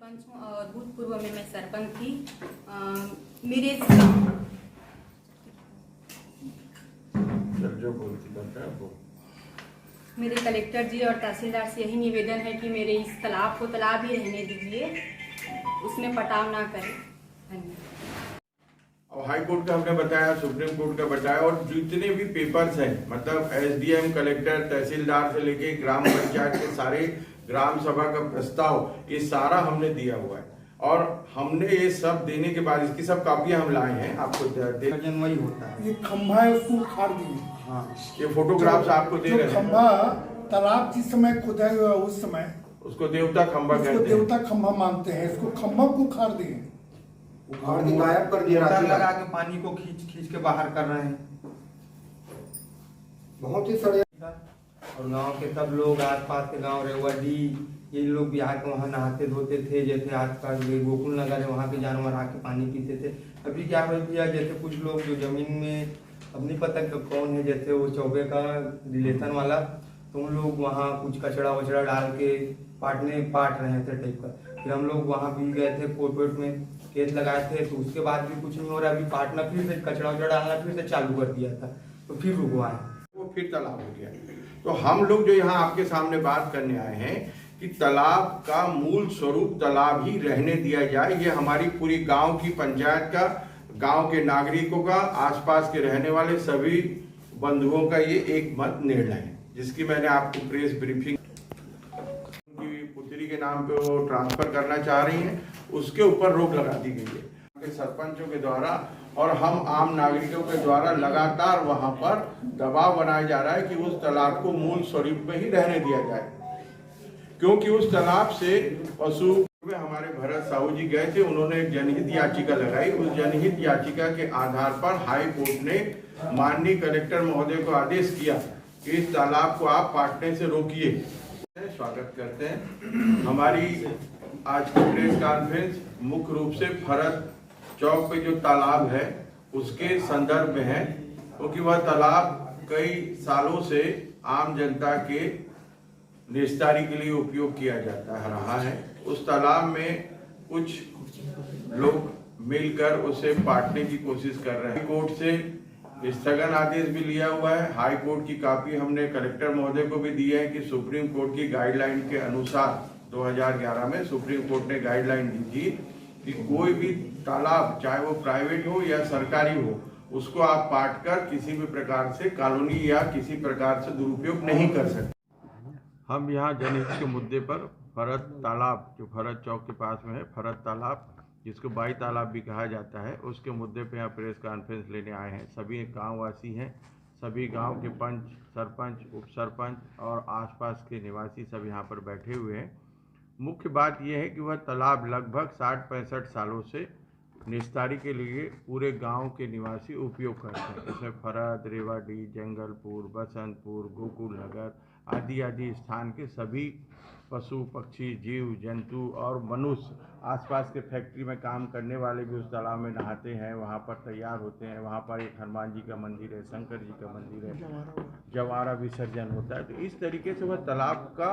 सरपंच हूँ और भूतपूर्व में मैं सरपंच थी। मेरे गाँव मेरे कलेक्टर जी और तहसीलदार से यही निवेदन है कि मेरे इस तालाब को तालाब ही रहने दीजिए, उसमें पटाव ना करें। धन्यवाद। और हाई कोर्ट का हमने बताया, सुप्रीम कोर्ट का बताया, और जितने भी पेपर्स हैं, मतलब एसडीएम, कलेक्टर, तहसीलदार से लेके ग्राम पंचायत के सारे ग्राम सभा का प्रस्ताव, ये सारा हमने दिया हुआ है। और हमने ये सब देने के बाद इसकी सब कापियां हम लाए हैं, आपको जनवरी होता है। ये खंभा है, उसको उखाड़ दिए। हाँ, ये फोटोग्राफ्स आपको दे रहे हैं। खंभा तालाब जिस समय खुदाई हुआ उस समय उसको देवता खंभा कहते हैं। देवता खंभा मानते हैं। इसको खंभा को उखाड़ दिए, उखाड़ के गायब कर दिया, रास्ता लगा के पानी को खींच के बाहर कर रहे हैं। बहुत ही सड़े। और गांव के सब लोग, आसपास के गांव रेवाडी, ये लोग भी आके वहाँ नहाते धोते थे। जैसे आसपास गोकुल नगर है, वहाँ के जानवर आके पानी पीते थे। अभी क्या हो गया, जैसे कुछ लोग जो जमीन में अब नहीं पता कि कौन है, जैसे वो चौबे का रिलेशन वाला, तो उन लोग वहाँ कुछ कचड़ा वचड़ा डाल के पाट रहे थे टाइप का। फिर हम लोग वहाँ भी गए थे, कोर्ट में केस लगाए थे, तो उसके बाद भी कुछ नहीं हो रहा। अभी पाटना फिर से कचड़ा वचड़ा डालना फिर से चालू कर दिया था, तो फिर रुकवाए, वो फिर तालाब हो गया। तो हम लोग जो यहाँ आपके सामने बात करने आए हैं कि तालाब का मूल स्वरूप तालाब ही रहने दिया जाए, ये हमारी पूरी गांव की पंचायत का, गांव के नागरिकों का, आसपास के रहने वाले सभी बंधुओं का ये एक मत निर्णय है, जिसकी मैंने आपको प्रेस ब्रीफिंग की पुत्री के नाम पे वो ट्रांसफर करना चाह रही हैं, उसके ऊपर रोक लगा दी गई है सरपंचों के द्वारा। और हम आम नागरिकों के द्वारा लगातार वहां पर दबाव बनाया जा रहा है कि उस तालाब को मूल स्वरूप में ही रहने दिया जाए, क्योंकि उस तालाब से पशु में हमारे भरत साहू जी गए थे, उन्होंने एक जनहित याचिका लगाई। उस जनहित याचिका के आधार पर हाई कोर्ट ने माननीय कलेक्टर महोदय को आदेश किया कि इस तालाब को आप पाटने से रोकिए। स्वागत करते हैं। हमारी आज की प्रेस कॉन्फ्रेंस मुख्य रूप से भरत चौक पे जो तालाब है उसके संदर्भ में है, क्योंकि वह तालाब कई सालों से आम जनता के निस्तारी के लिए उपयोग किया जाता रहा है। उस तालाब में कुछ लोग मिलकर उसे पाटने की कोशिश कर रहे हैं। कोर्ट से स्थगन आदेश भी लिया हुआ है। हाई कोर्ट की कॉपी हमने कलेक्टर महोदय को भी दी है कि सुप्रीम कोर्ट की गाइडलाइन के अनुसार 2011 में सुप्रीम कोर्ट ने गाइडलाइन दी थी कि कोई भी तालाब, चाहे वो प्राइवेट हो या सरकारी हो, उसको आप पाट कर किसी भी प्रकार से कॉलोनी या किसी प्रकार से दुरुपयोग नहीं कर सकते। हम यहाँ जनहित के मुद्दे पर भरत तालाब, जो भरत चौक के पास में है, भरत तालाब जिसको बाई तालाब भी कहा जाता है, उसके मुद्दे पे यहाँ प्रेस कॉन्फ्रेंस लेने आए हैं। सभी गांववासी हैं, सभी गांव के पंच, सरपंच, उप सरपंच और आसपास के निवासी सब यहाँ पर बैठे हुए हैं। मुख्य बात यह है कि वह तालाब लगभग 60-65 सालों से निस्तारी के लिए पूरे गांव के निवासी उपयोग करते हैं। इसमें फरद, रेवाडी, जंगलपुर, बसंतपुर, गोकुल नगर आदि स्थान के सभी पशु पक्षी, जीव जंतु और मनुष्य, आसपास के फैक्ट्री में काम करने वाले भी उस तालाब में नहाते हैं, वहाँ पर तैयार होते हैं। वहाँ पर एक हनुमान जी का मंदिर है, शंकर जी का मंदिर है, जवारा विसर्जन होता है। तो इस तरीके से वह तालाब का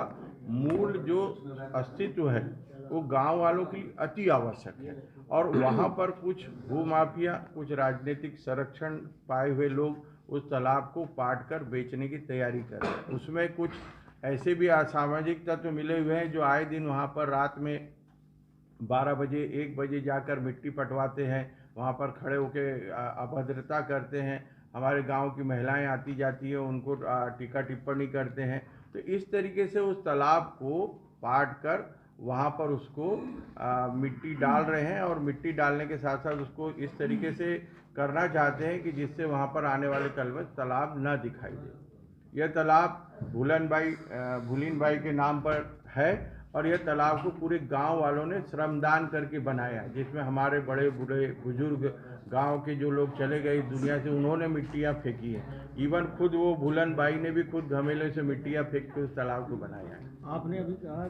मूल जो अस्तित्व है वो गांव वालों के लिए अति आवश्यक है। और वहाँ पर कुछ भूमाफिया, कुछ राजनीतिक संरक्षण पाए हुए लोग उस तालाब को पाट कर बेचने की तैयारी कर रहे हैं। उसमें कुछ ऐसे भी असामाजिक तत्व मिले हुए हैं जो आए दिन वहाँ पर रात में 12 बजे 1 बजे जाकर मिट्टी पटवाते हैं, वहाँ पर खड़े होकर अभद्रता करते हैं। हमारे गांव की महिलाएं आती जाती हैं, उनको टीका टिप्पणी करते हैं। तो इस तरीके से उस तालाब को पाट कर वहाँ पर उसको मिट्टी डाल रहे हैं, और मिट्टी डालने के साथ साथ उसको इस तरीके से करना चाहते हैं कि जिससे वहाँ पर आने वाले कल में तालाब न दिखाई दे। यह तालाब भूलीन बाई के नाम पर है, और यह तालाब को पूरे गांव वालों ने श्रमदान करके बनाया, जिसमें हमारे बड़े बूढ़े बुजुर्ग गांव के जो लोग चले गए इस दुनिया से, उन्होंने मिट्टियां फेंकी हैं। इवन खुद वो भूलन बाई ने भी खुद घमेले से मिट्टियां फेंक के उस तालाब को बनाया है। आपने अभी कहा